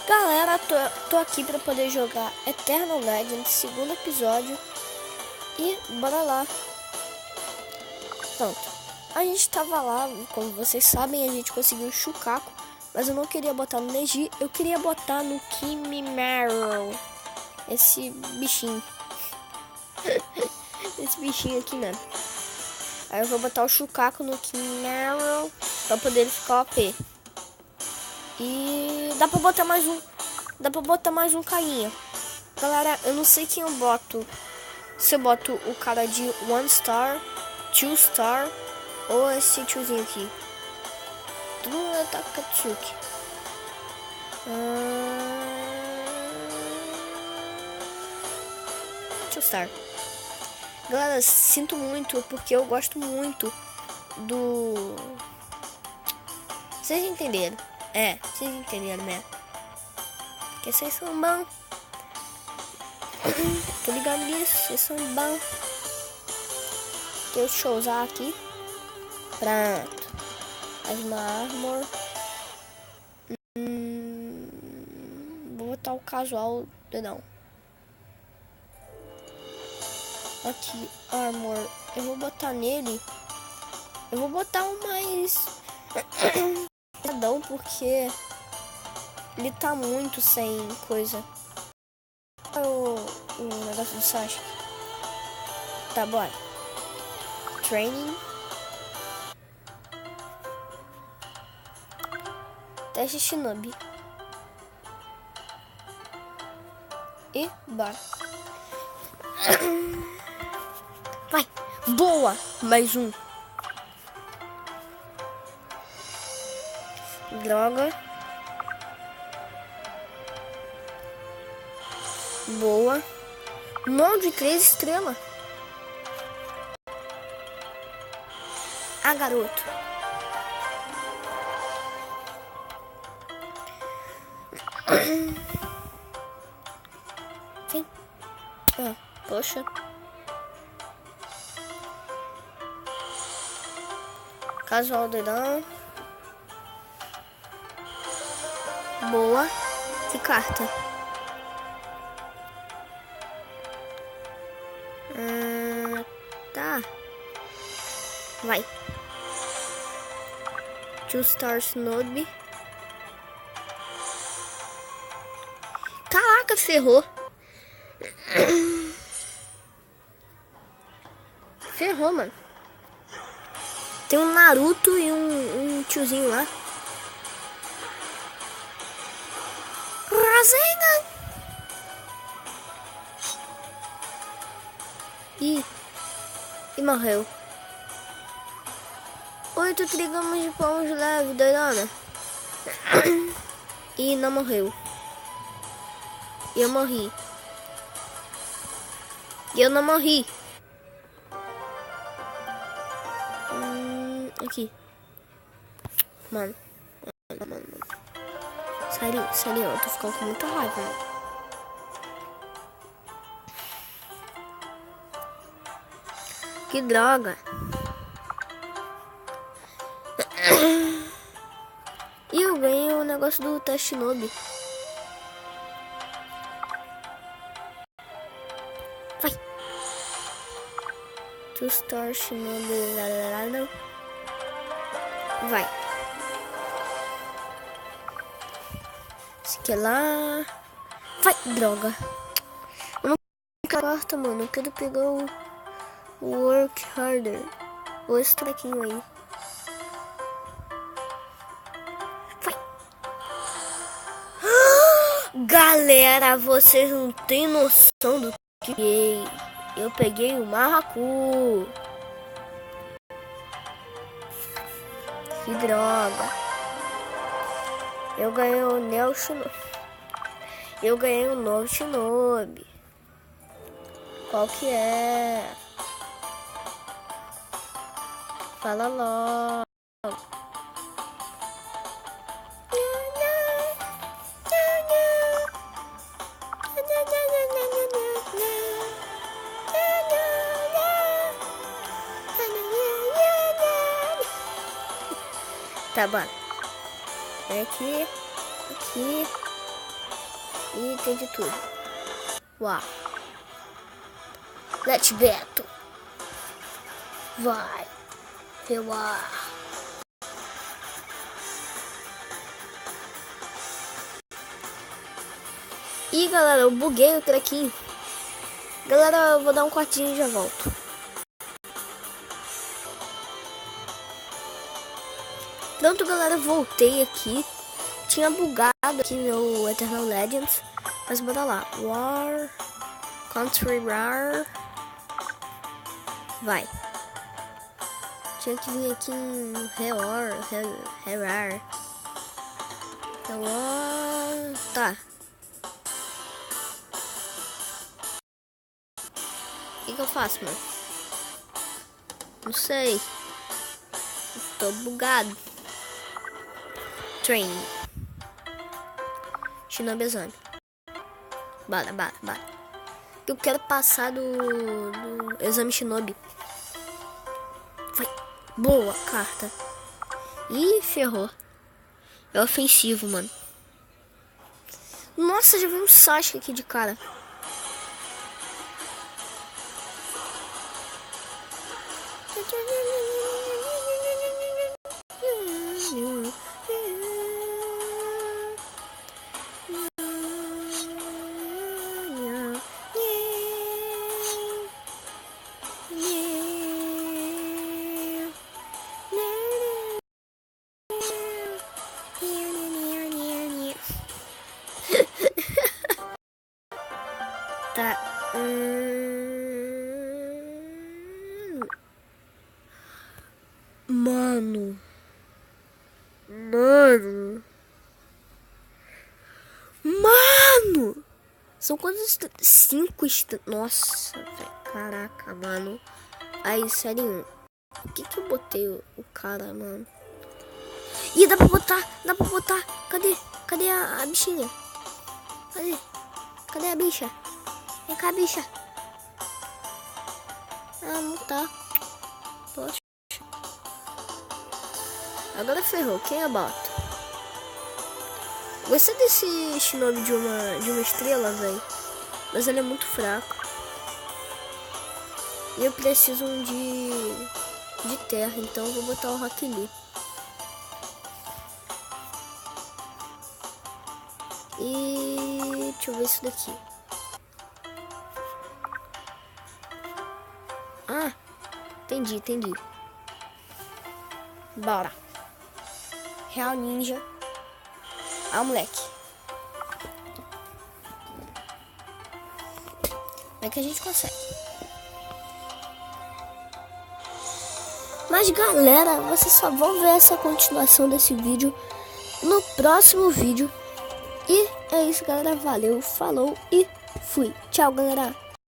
Galera, tô aqui pra poder jogar Eternal Legends, segundo episódio. E bora lá. Pronto. A gente tava lá, como vocês sabem, a gente conseguiu o Shukaku. Mas eu não queria botar no Neji, eu queria botar no Kimimaro. Esse bichinho. Esse bichinho aqui mesmo. Aí eu vou botar o Shukaku no Kimimaro pra poder ele ficar OP. E dá pra botar mais um. Dá pra botar mais um carinha. Galera, eu não sei quem eu boto. Se eu boto o cara de 1 star, 2 star ou esse tiozinho aqui. Tudo é Takatsuki. 2 star. Galera, sinto muito porque eu gosto muito do... Vocês entenderam? É, vocês entenderam, né? Porque vocês são bons. Tô ligado nisso, vocês são bons. Deixa eu usar aqui. Pronto. Mais uma armor. Vou botar o casual. Não. Aqui, armor. Eu vou botar nele. Eu vou botar um mais... porque ele tá muito sem coisa. O negócio do Sasuke. Tá, bora. Training. Teste Shinobi. E bora. Vai. Boa. Mais um. Droga. Boa. Não, de 3 estrelas. Ah, garoto. Vem. Ah, poxa. Casual doidão. Boa. Que carta? Tá. Vai. 2 star Shinobi. Caraca, ferrou. Ferrou, mano. Tem um Naruto e um tiozinho lá. Rasengan. E morreu. 8 trigramas de palmos leve, doidona. E não morreu. E eu morri. E eu não morri. Aqui. Mano. Sério, eu tô ficando com muita raiva, mano. Que droga. E eu ganhei o negócio do teste Shinobi. Vai. 2 star Shinobi. Vai. Esse aqui é lá. Vai, droga. Eu não quero carta, mano. Eu quero pegar o Work Harder. Ou esse trequinho aí. Vai. Galera, vocês não tem noção do que eu peguei o Marraku. Que droga. Eu ganhei o Neo Shinobi. Eu ganhei o novo Shinobi. Qual que é? Fala logo. Tá bom. Aqui. E tem de tudo. Uau. Let's Beto. Vai. Relar. Ih, galera, eu buguei o trequinho. Galera, eu vou dar um cortinho e já volto. Pronto, galera, voltei aqui. Tinha bugado aqui meu Eternal Legends. Mas bora lá. War. Country Rar. Vai. Tinha que vir aqui em Reor. Rerar. Tá. O que eu faço, mano? Não sei. Tô bugado. Train. Shinobi Exame. Bora. Eu quero passar do Exame Shinobi. Vai. Boa carta. Ih, ferrou. É ofensivo, mano. Nossa, já veio um Sasuke aqui de cara. Tá. Mano. São quantos? 5 Nossa, velho. Caraca, mano. Aí, sério. Por que eu botei o cara, mano? Ih, dá pra botar. Cadê a bichinha? Cadê a bicha? Vem cá, bicha. Ah, não tá. Poxa. Agora ferrou. Quem eu boto? Gostei desse Shinobi de uma estrela, velho. Mas ele é muito fraco. E eu preciso de terra. Então eu vou botar o Rock Lee. E deixa eu ver isso daqui. Ah, entendi. Bora. Real Ninja. Ah, moleque. Como é que a gente consegue? Mas galera, vocês só vão ver essa continuação desse vídeo no próximo vídeo. E é isso, galera. Valeu, falou e fui. Tchau, galera.